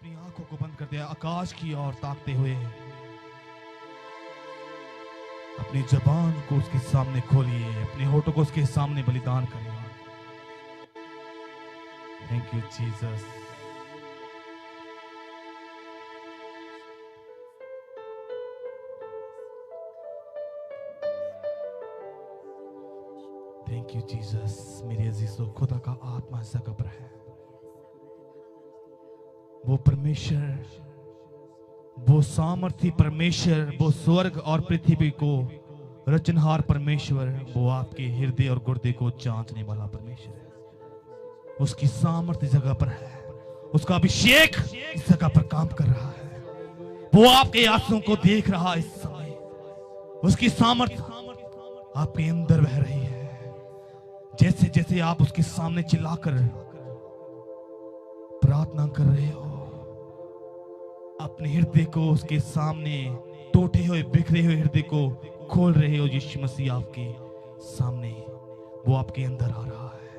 अपनी आंखों को बंद कर दिया, आकाश की ओर ताकते हुए अपनी जबान को उसके सामने खोलिए, अपने होठों को उसके सामने बलिदान करिए। Thank you Jesus. Thank you Jesus. मेरे अजीजों, खुदा का आत्मा इस जगह पर है। वो परमेश्वर, वो सामर्थी परमेश्वर, वो स्वर्ग और पृथ्वी को रचनहार परमेश्वर, वो आपके हृदय और गुर्दे को जांचने वाला परमेश्वर है। उसकी सामर्थ्य जगह पर है, उसका अभिषेक इस जगह पर काम कर रहा है। वो आपके आंसुओं को देख रहा है इस समय। उसकी सामर्थ्य आपके अंदर बह रही है। जैसे जैसे आप उसके सामने चिल्लाकर प्रार्थना कर रहे हो, अपने हृदय को उसके सामने टूटे हुए बिखरे हुए हृदय को खोल रहे हो। यीशु मसीह आपके सामने, वो आपके अंदर आ रहा है।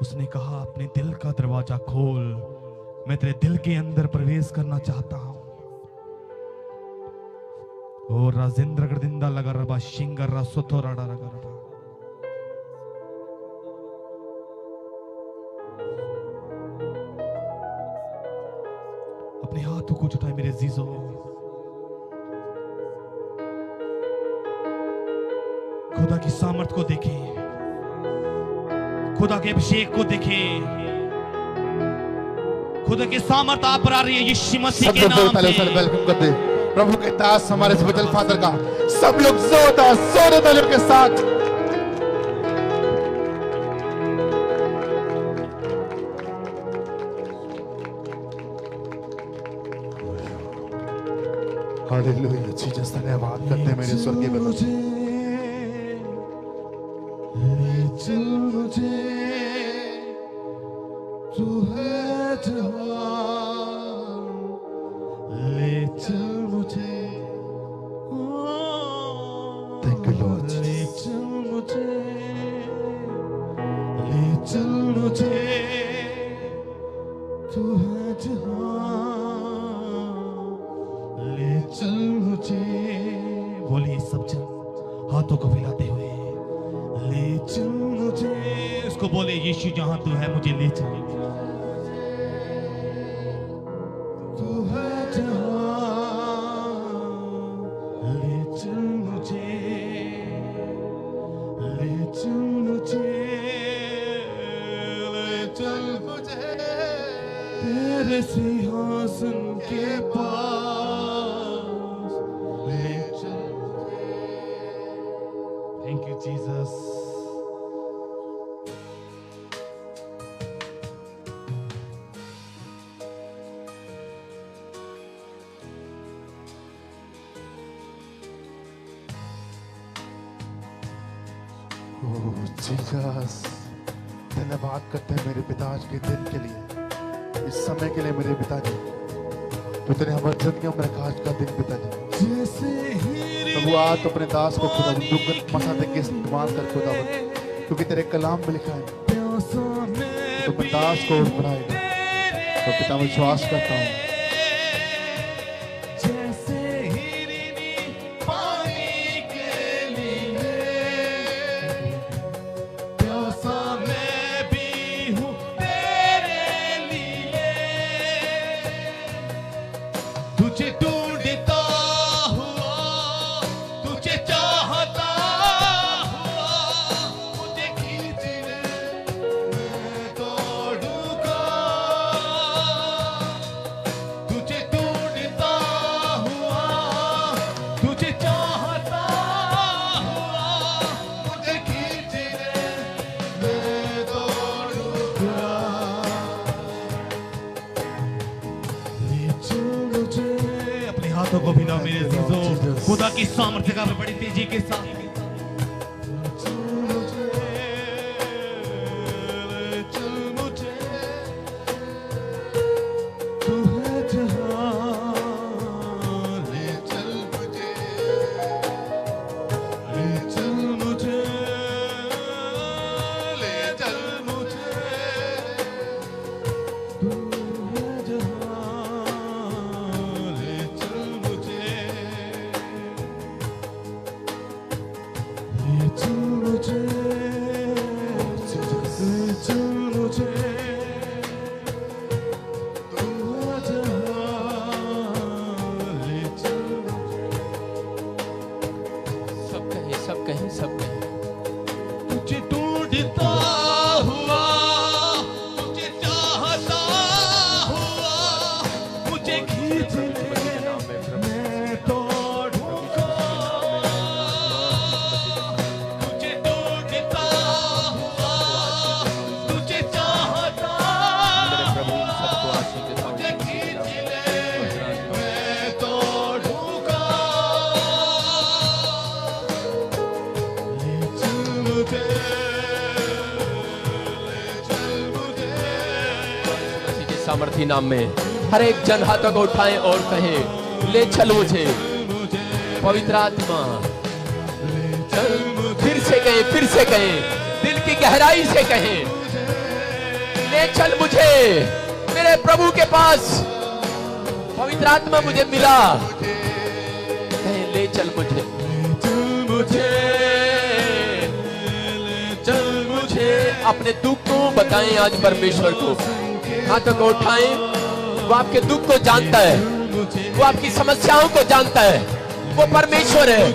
उसने कहा, अपने दिल का दरवाजा खोल, मैं तेरे दिल के अंदर प्रवेश करना चाहता हूं। ओ राजेंद्र गरदिंदा लगा रबा शिंगर रा सोतो राडा लगा रबा। अपने हाथों को उठाए मेरे अजीजों, खुदा की सामर्थ को देखें, खुदा के अभिषेक को देखें। खुदा की सामर्थ आप पर आ रही है यीशु मसीह के नाम से। वेलकम कर दे प्रभु के दास हमारे स्पेशल फादर का। सब लोग जोरदार जोरदार तालियों के साथ हालेलुया जीसस, धन्यवाद करते हैं मेरे स्वर्गीय पिता। ले चल मुझे, तू है जहां, ले चल मुझे, थैंक यू लॉर्ड। ले चल मुझे, ले चल मुझे, तू है जहां, ले चल मुझे। बोलिए सब जन हाथों को फैलाते हुए, ले चल मुझे। उसको बोले, यीशु जहां तू है मुझे ले चल। तू है जहां, ले चल मुझे, ले चल मुझे, ले चल मुझे तेरे सिंहासन के पास, ले चल। Thank you Jesus. जीसस, धन्यवाद करते हैं मेरे पिता आज के दिन के लिए, इस समय के लिए मेरे पिताजी। तो तेरे हमारे जिंदगी में रखा आज का दिन पिताजी। प्रभु आज अपने दास को खुदा मसा दे के इस्तेमाल कर खुदा, क्योंकि तेरे कलाम में लिखा है तो अपने दास को बढ़ाएगा। तो पिता मैं विश्वास करता हूँ को भी मेरे अजीजों, खुदा की सामर्थ्य का बड़ी तेजी के साथ सामर्थी नाम में हर एक जन हाथों को उठाएं और कहे, ले चल मुझे पवित्र आत्मा। फिर से कहें, दिल की गहराई से कहें, ले चल मुझे मेरे प्रभु के पास। पवित्र आत्मा मुझे मिला, कहें ले चल मुझे, चल मुझे। अपने दुख को बताएं आज परमेश्वर को, हाथों को उठाएं। वो आपके दुख को जानता है, वो आपकी समस्याओं को जानता है, वो परमेश्वर है।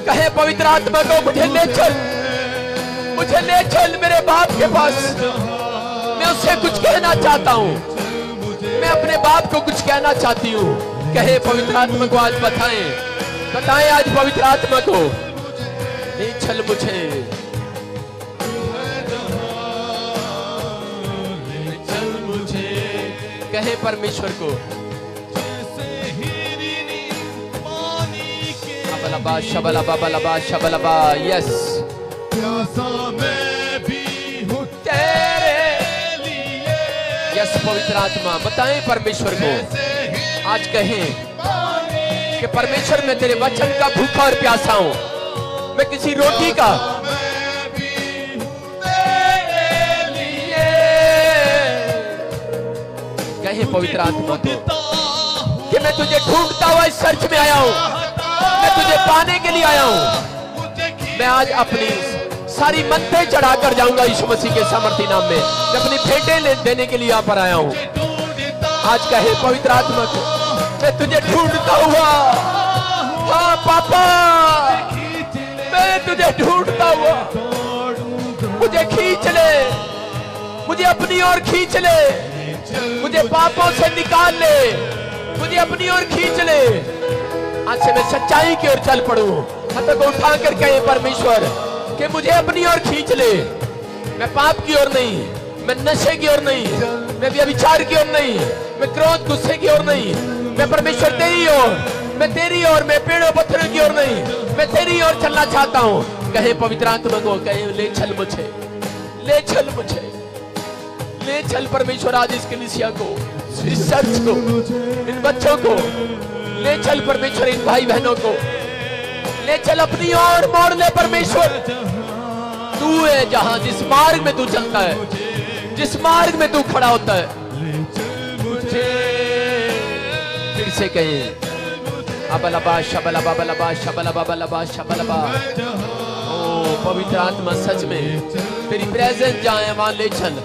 कहे पवित्र आत्मा को, मुझे ले चल, मुझे ले चल मेरे बाप के पास। मैं उससे कुछ कहना चाहता हूँ, मैं अपने बाप को कुछ कहना चाहती हूँ। कहे पवित्र आत्मा को आज बताएं आज पवित्र आत्मा को, ले चल मुझे, ले चल मुझे। कहे परमेश्वर को, शबलबा शबलबा बलबा शबलबा। यस, मैं भी हूँ तेरे लिए। यस पवित्र आत्मा, बताएं परमेश्वर को आज, कहें कि परमेश्वर मैं तेरे वचन का भूखा और प्यासा हूं, मैं किसी रोटी का। कहें पवित्र आत्मा को कि मैं तुझे ढूंढता हुआ इस चर्च में आया हूं, मैं तुझे पाने के लिए आया हूं। मैं आज अपनी सारी मन्नतें चढ़ाकर जाऊंगा यीशु मसीह के सामर्थी नाम में। मैं अपनी भेंटें देने के लिए यहाँ पर आया हूं। आज कहे पवित्र आत्मा को, मैं तुझे ढूंढता हुआ, हाँ पापा, मैं तुझे ढूंढता हुआ, मुझे खींच ले, मुझे अपनी ओर खींच ले, मुझे पापों से निकाल ले, मुझे अपनी ओर खींच ले। आज से मैं सच्चाई की ओर चल पड़ूं। हाथों को उठा कर कहे परमेश्वर कि मुझे अपनी ओर खींच ले। मैं पाप की ओर नहीं, मैं नशे की ओर नहीं, मैं व्यभिचार की ओर नहीं, मैं क्रोध गुस्से की ओर नहीं, मैं परमेश्वर तेरी ओर, मैं तेरी ओर, मैं पेड़ों पत्थरों की ओर नहीं, मैं तेरी ओर चलना चाहता हूँ। कहे पवित्र आत्मा को, कहे ले चल मुझे, ले चल मुझे, ले चल परमेश्वर आज इस कलीसिया को, इस चर्च को, इन बच्चों को ले चल परमेश्वर, इन भाई बहनों को ले चल अपनी ओर मोड़ ले परमेश्वर। तू है जहां, जिस मार्ग में तू चलता है, जिस मार्ग में तू खड़ा होता है। फिर से कहे, अबलबा शबलबा बलबा शबलबा बलबा शबलबा। ओ पवित्र आत्मा, सच में तेरी प्रेजेंस जहां है वहां ले चल।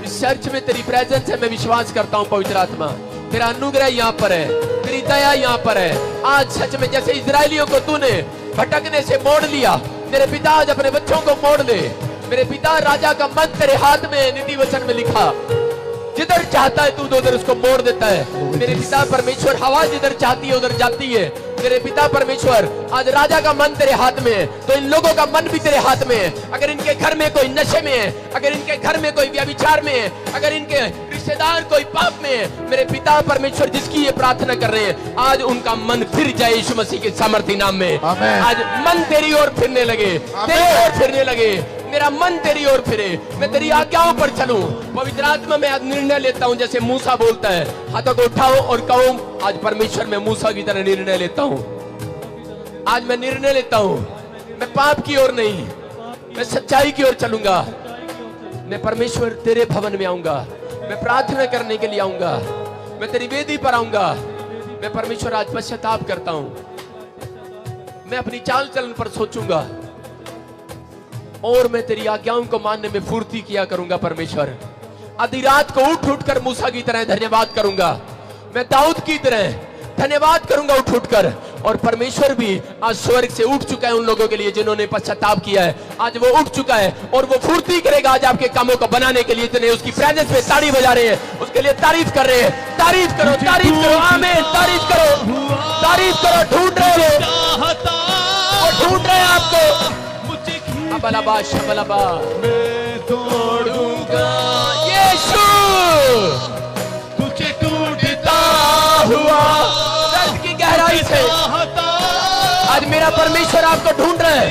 इस चर्च में तेरी प्रेजेंस है, मैं विश्वास करता हूं पवित्र आत्मा, तेरा अनुग्रह यहाँ पर है, तेरी दया यहाँ पर है। आज सच में जैसे इजरायलियों को तूने भटकने से मोड़ लिया, मेरे पिता आज अपने बच्चों को मोड़ ले। मेरे पिता, राजा का मन तेरे हाथ में, नीति वचन में लिखा, जिधर चाहता है तू उधर उसको मोड़ देता है। मेरे पिता परमेश्वर, हवा जिधर चाहती है उधर जाती है। मेरे पिता परमेश्वर, आज राजा का मन तेरे हाथ में है, तो इन लोगों का मन भी तेरे हाथ में है। अगर इनके घर में कोई नशे में है, अगर इनके घर में कोई व्यभिचार में है, अगर इनके रिश्तेदार कोई पाप में है, मेरे पिता परमेश्वर जिसकी ये प्रार्थना कर रहे हैं, आज उनका मन फिर जाए यीशु मसीह के सामर्थी नाम में। आज मन तेरी ओर फिरने लगे, तेरी ओर फिरने लगे, मेरा मन तेरी ओर फिरे, मैं तेरी आज्ञाओं पर चलूं। पवित्र आत्मा, मैं आज निर्णय लेता हूं जैसे मूसा बोलता है, हाथों को उठाओ और कहो, आज परमेश्वर मैं मूसा की तरह निर्णय लेता हूं। आज मैं निर्णय लेता हूं, मैं पाप की ओर नहीं, मैं सच्चाई की ओर चलूंगा। मैं परमेश्वर तेरे भवन में आऊंगा, मैं प्रार्थना करने के लिए आऊंगा, मैं तेरी वेदी पर आऊंगा। मैं परमेश्वर आज पश्चाताप करता हूं, मैं अपनी चाल चलन पर सोचूंगा और मैं तेरी आज्ञाओं को मानने में फुर्ती किया करूंगा। परमेश्वर आधी रात को उठ उठ कर मूसा की तरह धन्यवाद करूंगा, मैं दाऊद की तरह धन्यवाद करूंगा उठ उठ कर। और परमेश्वर भी आज स्वर्ग से उठ चुका है उन लोगों के लिए जिन्होंने पश्चाताप किया है। आज वो उठ चुका है और वो फुर्ती करेगा आज आपके कामों को बनाने के लिए। इतने उसकी प्रेजेंस में ताड़ी बजा रहे हैं, उसके लिए तारीफ कर रहे हैं। तारीफ करो, तारीफ करो, आमीन, तारीफ करो, तारीफ करो। ढूंढ रहे हो, ढूंढ रहे हैं आपको। अबलबा शबलबा, मैं दौड़ूंगा यीशु, तुझे ढूंढता हुआ दर्द की गहराई से। आज मेरा परमेश्वर आपको ढूंढ रहा है,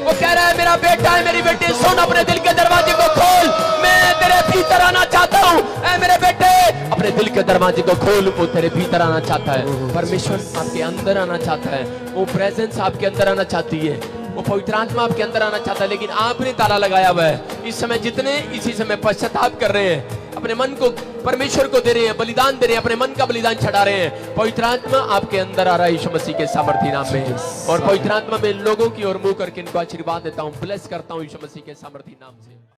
वो कह रहा है मेरा बेटा है, मेरी बेटी सुन, अपने दिल के दरवाजे को खोल, मैं तेरे तेरे भीतर आना चाहता हूँ। ऐ मेरे बेटे, अपने दिल के दरवाजे को खोल, वो तेरे भीतर आना चाहता है। परमेश्वर आपके अंदर आना चाहता है, वो प्रेजेंस आपके अंदर आना चाहती है, वो पवित्र आत्मा आपके अंदर आना चाहता है, लेकिन आपने ताला लगाया हुआ है। इस समय जितने इसी समय पश्चाताप कर रहे हैं, अपने मन को परमेश्वर को दे रहे हैं, बलिदान दे रहे हैं, अपने मन का बलिदान चढ़ा रहे हैं, पवित्र आत्मा आपके अंदर आ रहा है यीशु मसीह के सामर्थी नाम में। और पवित्र आत्मा में लोगों की ओर मुंह करके इनको आशीर्वाद देता हूँ, ब्लेस करता हूँ यीशु मसीह के सामर्थी नाम से।